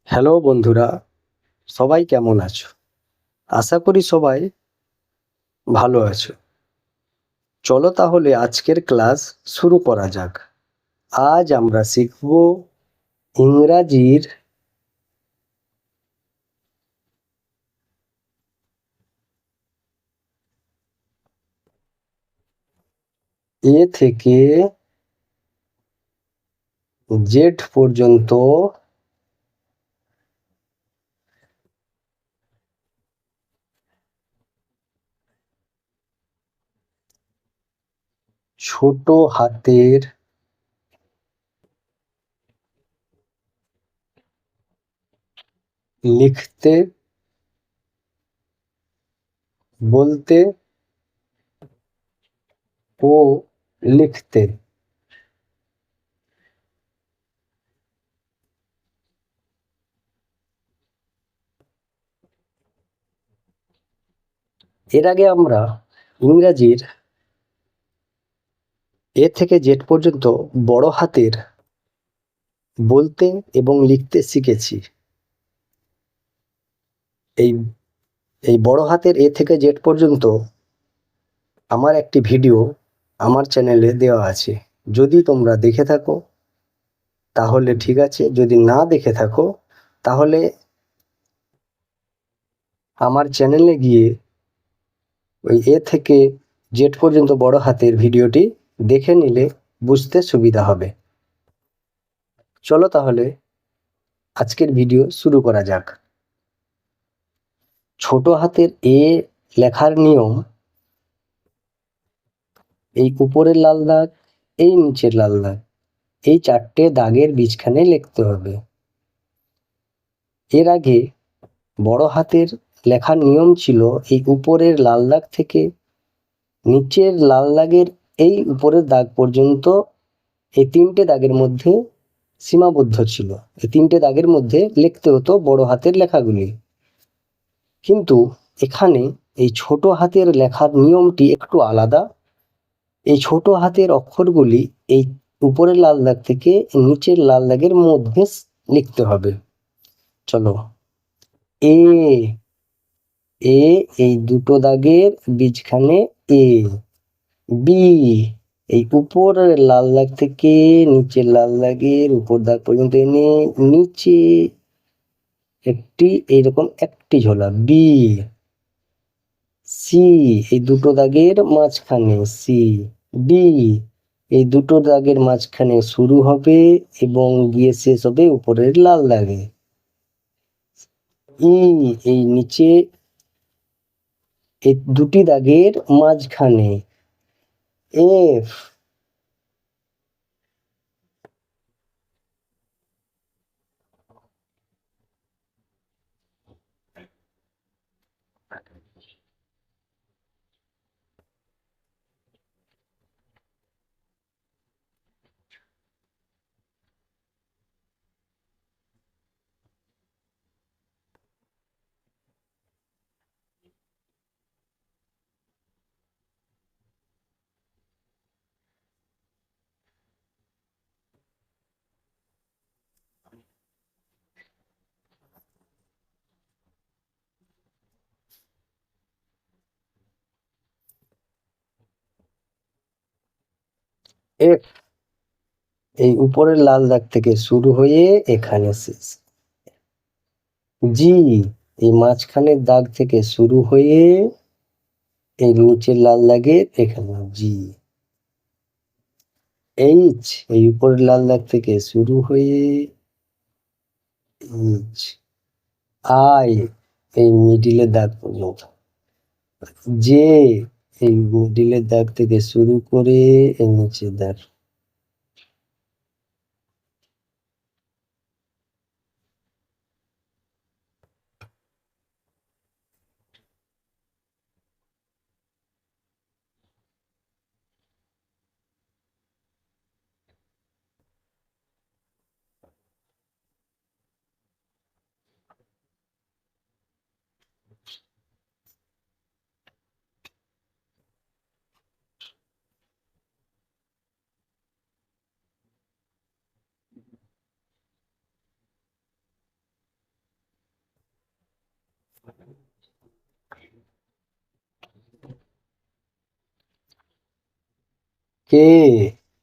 Hello বন্ধুরা, সবাই কেমন আছো? আশা করি সবাই ভালো আছো। চলো তাহলে আজকের ক্লাস শুরু করা যাক। আজ আমরা শিখব ইংরাজির এ থেকে জেড পর্যন্ত ছোট হাতের লিখতে, বলতে ও লিখতে। এর আগে আমরা ইংরাজির এ থেকে জেড পর্যন্ত বড় হাতের বলতে এবং লিখতে শিখেছি। এই এই বড় হাতের এ থেকে জেড পর্যন্ত আমার একটি ভিডিও আমার চ্যানেলে দেওয়া আছে। যদি তোমরা দেখে থাকো তাহলে ঠিক আছে, যদি না দেখে থাকো তাহলে আমার চ্যানেলে গিয়ে ওই এ থেকে জেড পর্যন্ত বড় হাতের ভিডিওটি দেখে নিলে বুঝতে সুবিধা হবে। চলো তাহলে আজকের ভিডিও শুরু করা যাক। ছোট হাতের এ লেখার নিয়ম, এই উপরের লাল দাগ, এই নিচের লাল দাগ, এই চারটে দাগের বীজখানে লিখতে হবে। এর আগে বড় হাতের লেখার নিয়ম ছিল এই উপরের লাল দাগ থেকে নিচের লাল দাগের এই উপরের দাগ পর্যন্ত এই তিনটে দাগের মধ্যে সীমাবদ্ধ ছিল। এই তিনটে দাগের মধ্যে লিখতে হতো বড় হাতের লেখাগুলি। কিন্তু এখানে এই ছোট হাতের লেখার নিয়মটি একটু আলাদা। এই ছোট হাতের অক্ষরগুলি এই উপরের লাল দাগ থেকে নিচের লাল দাগের মধ্যে লিখতে হবে। চলো, এ এ এই দুটো দাগের বীজখানে এ। বি এই উপরের লাল দাগ থেকে নিচের লাল দাগের উপর দাগ পর্যন্ত এনে নিচে একটি এইরকম একটি ঝোলা বি। সি এই দুটো দাগের মাঝখানে সি। ডি এই দুটো দাগের মাঝখানে শুরু হবে এবং গিয়ে শেষ হবে উপরের লাল দাগে। ই এই নিচে এই দুটি দাগের মাঝখানে। এফ এফ এই উপরের লাল দাগ থেকে শুরু হয়ে এখানে শেষ। জি এই মাঝখানের দাগ থেকে শুরু হয়ে এই নিচের লাল দাগে এখানে জি। এইচ এই উপরের লাল দাগ থেকে শুরু হয়ে এইচ। আই এই মিডিলের দাগ পর্যন্ত। জে এই মিডিলের দাগ থেকে শুরু করে এই নিচের দাগ। কে,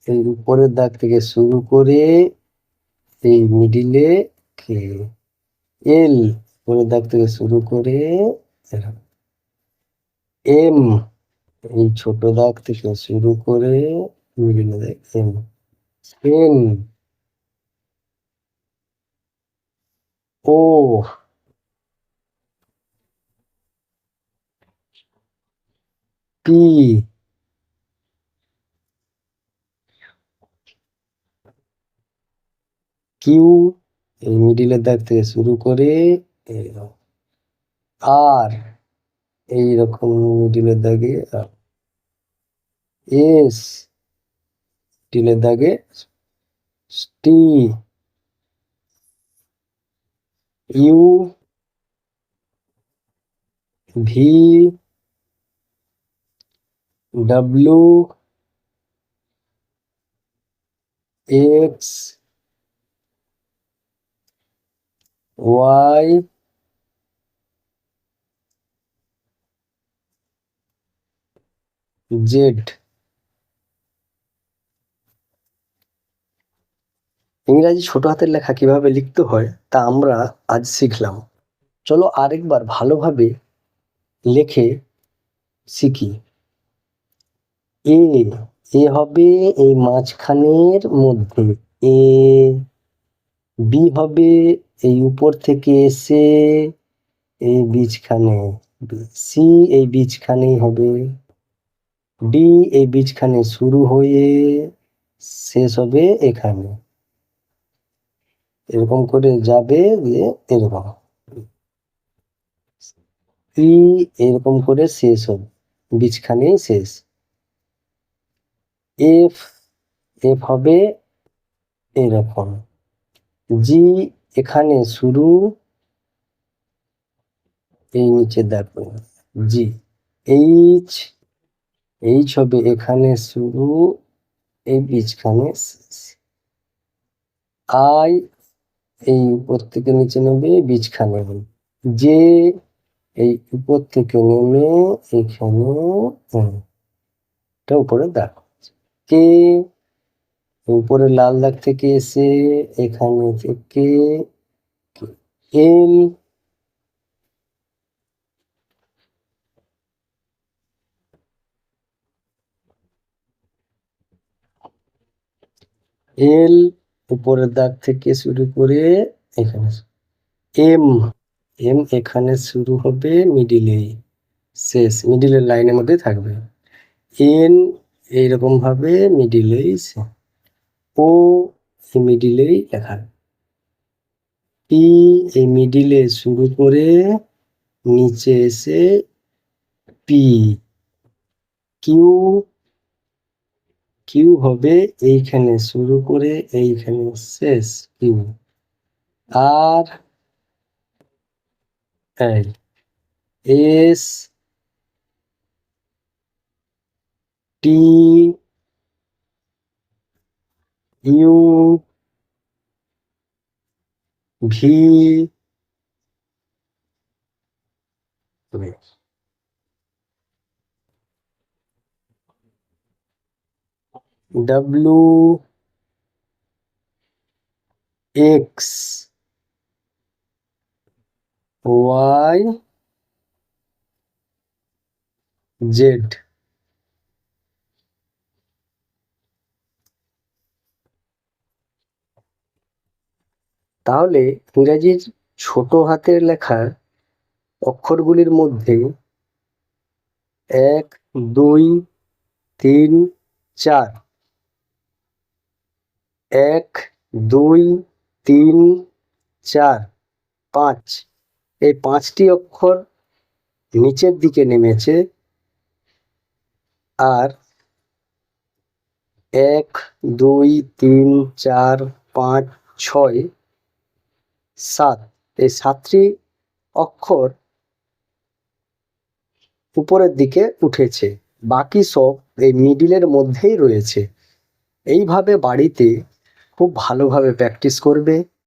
এই উপরের দাগ থেকে শুরু করে এই মিডিলে কে, এল উপরের দাগ থেকে শুরু করে এম, এই ছোট দাগ থেকে শুরু করে মিডিলে দাগ এম, এন, ও, পি, কিউ, এই মিডিলের দাগ থেকে শুরু করে আর, এইরকম মিডিলের দাগে এস, মিডিলের দাগে T, U, V, W, X, Y, Z. ইংরাজি ছোট হাতের লেখা কিভাবে লিখতে হয় তা আমরা আজ শিখলাম। চলো আরেকবার ভালোভাবে লিখে শিখি। এ, এ হবে এই মাঝখানের মধ্যে, এ। বি হবে এই উপর থেকে এসে এই বীজখানে, সি এই বীজখানেই হবে, ডি এই বীজখানে শুরু হয়ে শেষ হবে এখানে, এরকম করে যাবে দিয়ে এরকম, ই এরকম করে শেষ হবে, বীজখানেই শেষ। এফ, এফ হবে এরকম, জি এখানে শুরু, এই নিচে দেখো জি। এইচ, এইচ হবে এখানে শুরু, এই বীজখানে শেষ। আই এই উপর থেকে নিচে নেমে বীজখানে, যে এই উপর থেকে নেমে এখানে এটা উপরে দাগ, কে উপরে লাল দাগ থেকে এসে এখানে থেকে, এল, এল উপরের দাগ থেকে শুরু করে এখানে, এম, এম এখানে শুরু হবে মিডিলে শেষ, মিডিলের লাইনের মধ্যে থাকবে, এন এইরকম ভাবে মিডিলেই, ও এই মিডিলেই লেখা, পি এই মিডিলে শুরু করে নিচে এসে পি, কিউ, কিউ হবে এইখানে শুরু করে এইখানে শেষ Q, R L, S, T, U, V, W, X, Y, Z. তাহলে ইংরাজির ছোট হাতের লেখার অক্ষরগুলির মধ্যে ১, ২, ৩, ৪, ১, ২, ৩, ৪, ৫ এই ৫টি অক্ষর নিচের দিকে নেমেছে, আর ১, ২, ৩, ৪, ৫, ৬, ৭ এই ৭টি অক্ষর উপরের দিকে উঠেছে, বাকি সব এই মিডিলের মধ্যেই রয়েছে। এইভাবে বাড়িতে খুব ভালোভাবে প্র্যাকটিস করবে।